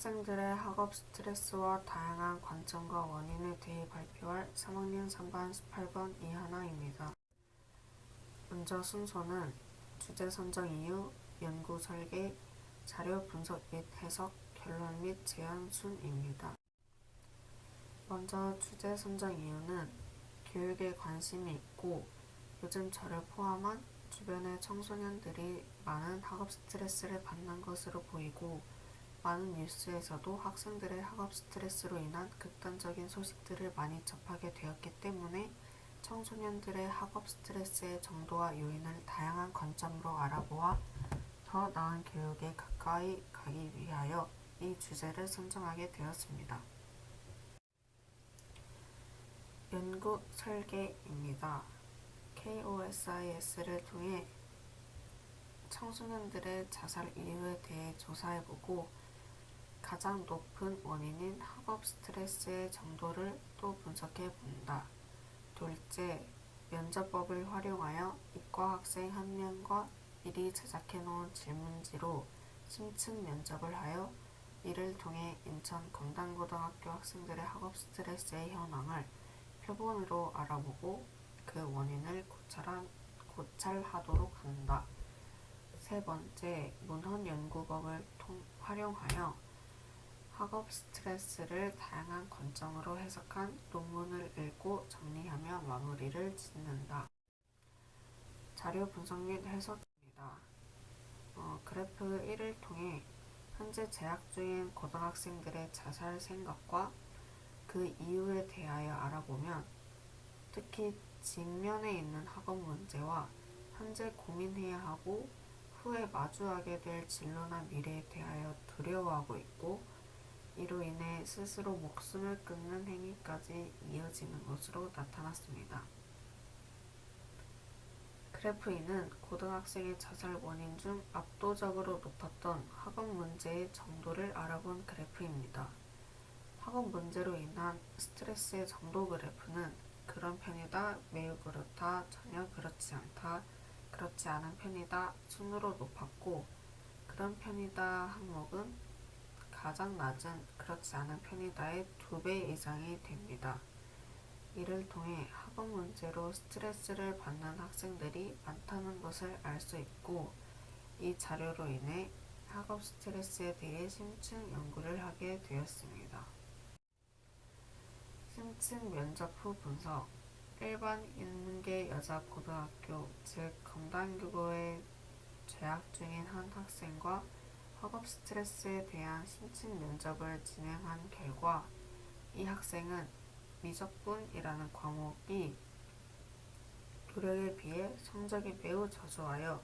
학생들의 학업 스트레스와 다양한 관점과 원인에 대해 발표할 3학년 3반 18번 이하나입니다. 먼저 순서는 주제 선정 이유, 연구 설계, 자료 분석 및 해석, 결론 및 제안 순입니다. 먼저 주제 선정 이유는 교육에 관심이 있고 요즘 저를 포함한 주변의 청소년들이 많은 학업 스트레스를 받는 것으로 보이고 많은 뉴스에서도 학생들의 학업 스트레스로 인한 극단적인 소식들을 많이 접하게 되었기 때문에 청소년들의 학업 스트레스의 정도와 요인을 다양한 관점으로 알아보아 더 나은 교육에 가까이 가기 위하여 이 주제를 선정하게 되었습니다. 연구 설계입니다. KOSIS를 통해 청소년들의 자살 이유에 대해 조사해보고 가장 높은 원인인 학업 스트레스의 정도를 또 분석해본다. 둘째, 면접법을 활용하여 이과 학생 1명과 미리 제작해놓은 질문지로 심층 면접을 하여 이를 통해 인천 검단고등학교 학생들의 학업 스트레스의 현황을 표본으로 알아보고 그 원인을 고찰하도록 한다. 세 번째, 문헌연구법을 활용하여 학업 스트레스를 다양한 관점으로 해석한 논문을 읽고 정리하며 마무리를 짓는다. 자료 분석 및 해석입니다. 그래프 1을 통해 현재 재학 중인 고등학생들의 자살 생각과 그 이유에 대하여 알아보면 특히 직면에 있는 학업 문제와 현재 고민해야 하고 후에 마주하게 될 진로나 미래에 대하여 두려워하고 있고 이로 인해 스스로 목숨을 끊는 행위까지 이어지는 것으로 나타났습니다. 그래프 2는 고등학생의 자살 원인 중 압도적으로 높았던 학업 문제의 정도를 알아본 그래프입니다. 학업 문제로 인한 스트레스의 정도 그래프는 그런 편이다, 매우 그렇다, 전혀 그렇지 않다, 그렇지 않은 편이다 순으로 높았고 그런 편이다 항목은 가장 낮은 그렇지 않은 편이다의 2배 이상이 됩니다. 이를 통해 학업 문제로 스트레스를 받는 학생들이 많다는 것을 알 수 있고 이 자료로 인해 학업 스트레스에 대해 심층 연구를 하게 되었습니다. 심층 면접 후 분석 일반 인문계 여자고등학교 즉 검단고에 재학 중인 한 학생과 학업 스트레스에 대한 심층 면접을 진행한 결과 이 학생은 미적분이라는 과목이 노력에 비해 성적이 매우 저조하여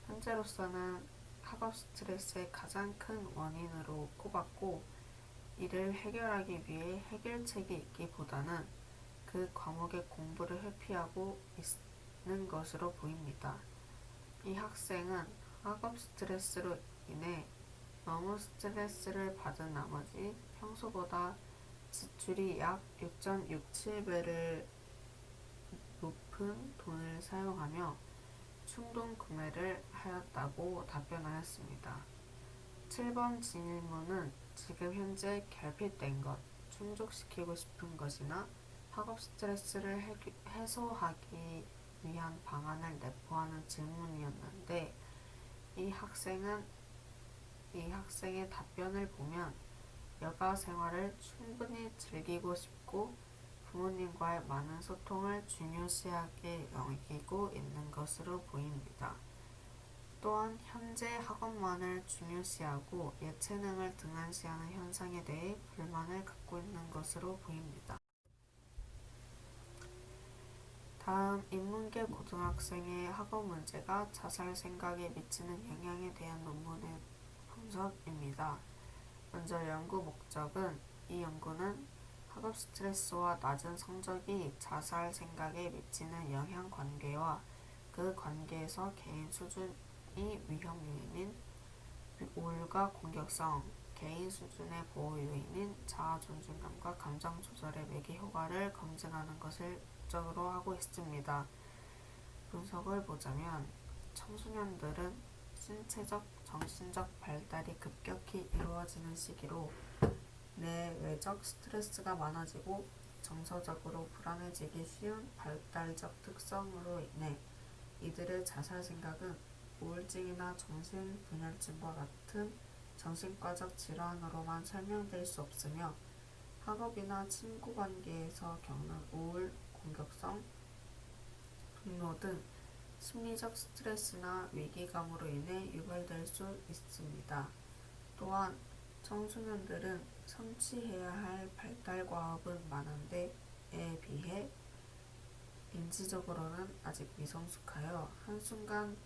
현재로서는 학업 스트레스의 가장 큰 원인으로 꼽았고 이를 해결하기 위해 해결책이 있기보다는 그 과목의 공부를 회피하고 있는 것으로 보입니다. 이 학생은 학업 스트레스로 인해 너무 스트레스를 받은 나머지 평소보다 지출이 약 6.67배를 높은 돈을 사용하며 충동 구매를 하였다고 답변하였습니다. 7번 질문은 지금 현재 결핍된 것, 충족시키고 싶은 것이나 학업 스트레스를 해소하기 위한 방안을 내포하는 질문이었는데 이 학생의 답변을 보면 여가 생활을 충분히 즐기고 싶고 부모님과의 많은 소통을 중요시하게 여기고 있는 것으로 보입니다. 또한 현재 학업만을 중요시하고 예체능을 등한시하는 현상에 대해 불만을 갖고 있는 것으로 보입니다. 다음 인문계 고등학생의 학업 문제가 자살 생각에 미치는 영향에 대한 논문의 분석입니다. 먼저 연구 목적은 이 연구는 학업 스트레스와 낮은 성적이 자살 생각에 미치는 영향 관계와 그 관계에서 개인 수준이 위험 요인인 우울과 공격성, 개인 수준의 보호 요인인 자아 존중감과 감정 조절의 매개 효과를 검증하는 것을 목적으로 하고 있습니다. 분석을 보자면 청소년들은 신체적, 정신적 발달이 급격히 이루어지는 시기로 내외적 스트레스가 많아지고 정서적으로 불안해지기 쉬운 발달적 특성으로 인해 이들의 자살 생각은 우울증이나 정신분열증과 같은 정신과적 질환으로만 설명될 수 없으며 학업이나 친구 관계에서 겪는 우울, 공격성, 분노 등 심리적 스트레스나 위기감으로 인해 유발될 수 있습니다. 또한 청소년들은 성취해야 할 발달 과업은 많은데 에 비해 인지적으로는 아직 미성숙하여 한순간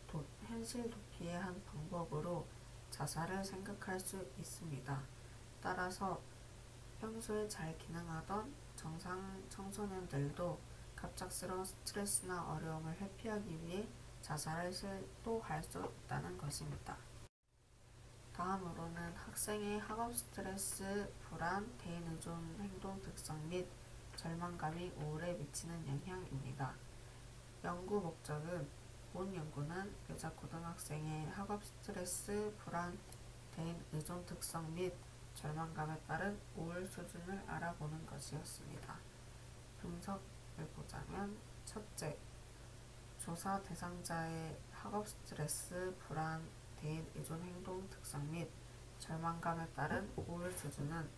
현실 도피의 한 방법으로 자살을 생각할 수 있습니다. 따라서 평소에 잘 기능하던 정상 청소년들도 갑작스러운 스트레스나 어려움을 회피하기 위해 자살을 시도할 수 있다는 것입니다. 다음으로는 학생의 학업 스트레스, 불안, 대인 의존 행동 특성 및 절망감이 우울에 미치는 영향입니다. 연구 목적은 본 연구는 여자 고등학생의 학업 스트레스, 불안, 대인 의존 특성 및 절망감에 따른 우울 수준을 알아보는 것이었습니다. 분석을 보자면 첫째, 조사 대상자의 학업 스트레스, 불안, 대인 의존 행동 특성 및 절망감에 따른 우울 수준은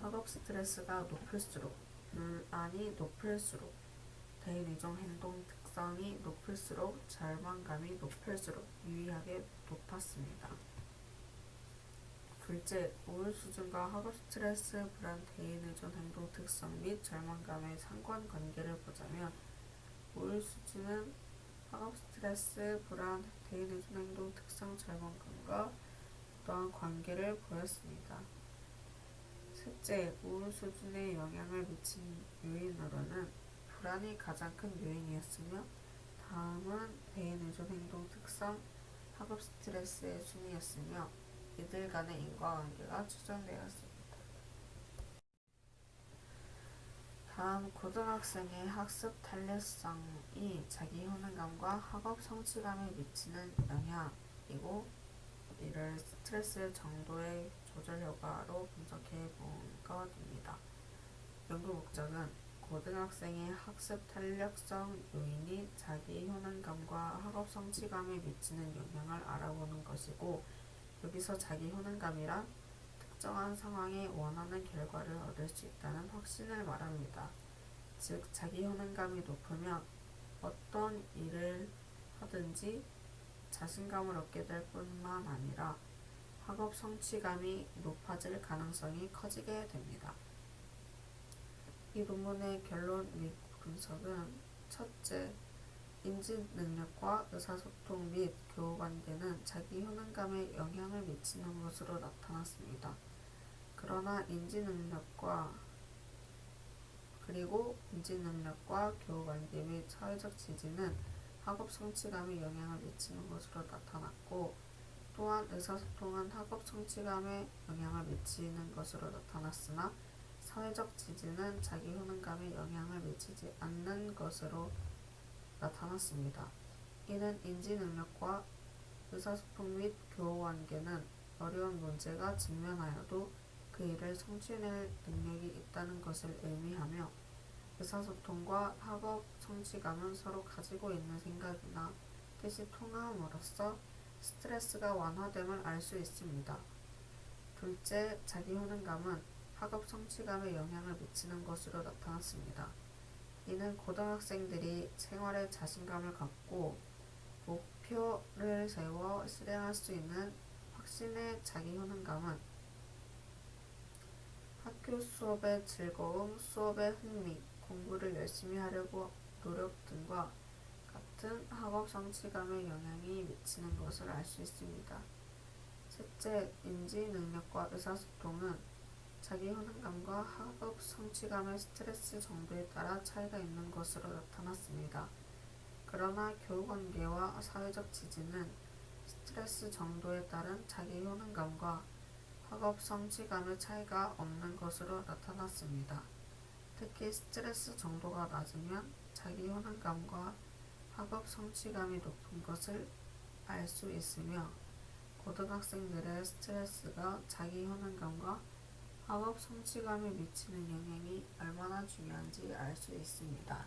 학업 스트레스가 높을수록, 불안이 높을수록, 대인 의존 행동 특성이 높을수록, 절망감이 높을수록 유의하게 높았습니다. 둘째, 우울 수준과 학업 스트레스, 불안, 대인 의존 행동 특성 및 절망감의 상관관계를 보자면 우울 수준은 학업 스트레스, 불안, 대인 의존 행동 특성, 절망감과 어떠한 관계를 보였습니다. 셋째, 우울 수준에 영향을 미친 요인으로는 불안이 가장 큰 요인이었으며 다음은 대인 의존 행동 특성, 학업 스트레스의 순이었으며 이들 간의 인과관계가 추정되었습니다. 다음 고등학생의 학습 탄력성이 자기 효능감과 학업 성취감에 미치는 영향이고 이를 스트레스 정도의 조절 효과로 분석해 본 것입니다. 연구 목적은 고등학생의 학습 탄력성 요인이 자기 효능감과 학업 성취감에 미치는 영향을 알아보는 것이고 여기서 자기 효능감이란 특정한 상황에 원하는 결과를 얻을 수 있다는 확신을 말합니다. 즉, 자기 효능감이 높으면 어떤 일을 하든지 자신감을 얻게 될 뿐만 아니라 학업 성취감이 높아질 가능성이 커지게 됩니다. 이 논문의 결론 및 분석은 첫째, 인지 능력과 의사소통 및 교우관계는 자기 효능감에 영향을 미치는 것으로 나타났습니다. 그러나 인지 능력과 교우관계 및 사회적 지지는 학업 성취감에 영향을 미치는 것으로 나타났고 또한 의사소통은 학업 성취감에 영향을 미치는 것으로 나타났으나 사회적 지지는 자기 효능감에 영향을 미치지 않는 것으로 나타났습니다. 이는 인지 능력과 의사소통 및 교우관계는 어려운 문제가 직면하여도 그 일을 성취해낼 능력이 있다는 것을 의미하며 의사소통과 학업 성취감은 서로 가지고 있는 생각이나 뜻이 통함으로써 스트레스가 완화됨을 알 수 있습니다. 둘째, 자기 효능감은 학업 성취감에 영향을 미치는 것으로 나타났습니다. 이는 고등학생들이 생활에 자신감을 갖고 목표를 세워 실행할 수 있는 확신의 자기 효능감은 학교 수업의 즐거움, 수업의 흥미, 공부를 열심히 하려고 노력 등과 같은 학업 성취감에 영향이 미치는 것을 알 수 있습니다. 셋째, 인지 능력과 의사소통은 자기 효능감과 학업 성취감의 스트레스 정도에 따라 차이가 있는 것으로 나타났습니다. 그러나 교우관계와 사회적 지지는 스트레스 정도에 따른 자기 효능감과 학업 성취감의 차이가 없는 것으로 나타났습니다. 특히 스트레스 정도가 낮으면 자기 효능감과 학업 성취감이 높은 것을 알 수 있으며 고등학생들의 스트레스가 자기 효능감과 학업 성취감에 미치는 영향이 얼마나 중요한지 알 수 있습니다.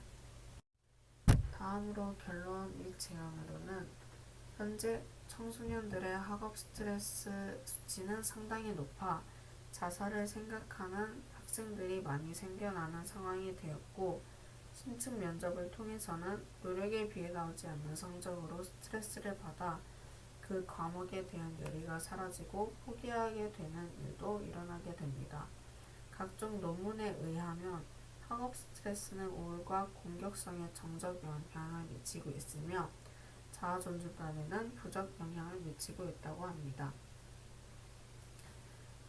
다음으로 결론 및 제안으로는 현재 청소년들의 학업 스트레스 수치는 상당히 높아 자살을 생각하는 학생들이 많이 생겨나는 상황이 되었고, 심층 면접을 통해서는 노력에 비해 나오지 않는 성적으로 스트레스를 받아 그 과목에 대한 열의가 사라지고 포기하게 되는 일도 일어나게 됩니다. 각종 논문에 의하면 학업 스트레스는 우울과 공격성에 정적 영향을 미치고 있으며 자아존중감에는 부적 영향을 미치고 있다고 합니다.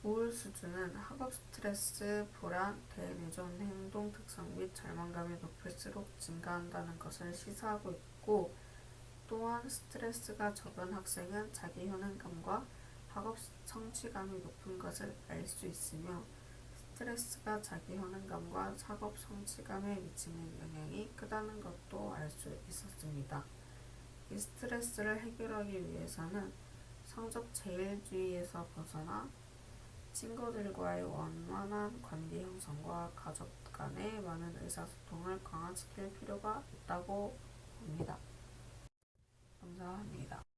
우울 수준은 학업 스트레스, 불안, 대뇌전 행동 특성 및 절망감이 높을수록 증가한다는 것을 시사하고 있고, 또한 스트레스가 적은 학생은 자기 효능감과 학업 성취감이 높은 것을 알 수 있으며, 스트레스가 자기 효능감과 학업 성취감에 미치는 영향이 크다는 것도 알 수 있었습니다. 이 스트레스를 해결하기 위해서는 성적 제일주의에서 벗어나 친구들과의 원만한 관계 형성과 가족 간의 많은 의사소통을 강화시킬 필요가 있다고 봅니다. 감사합니다.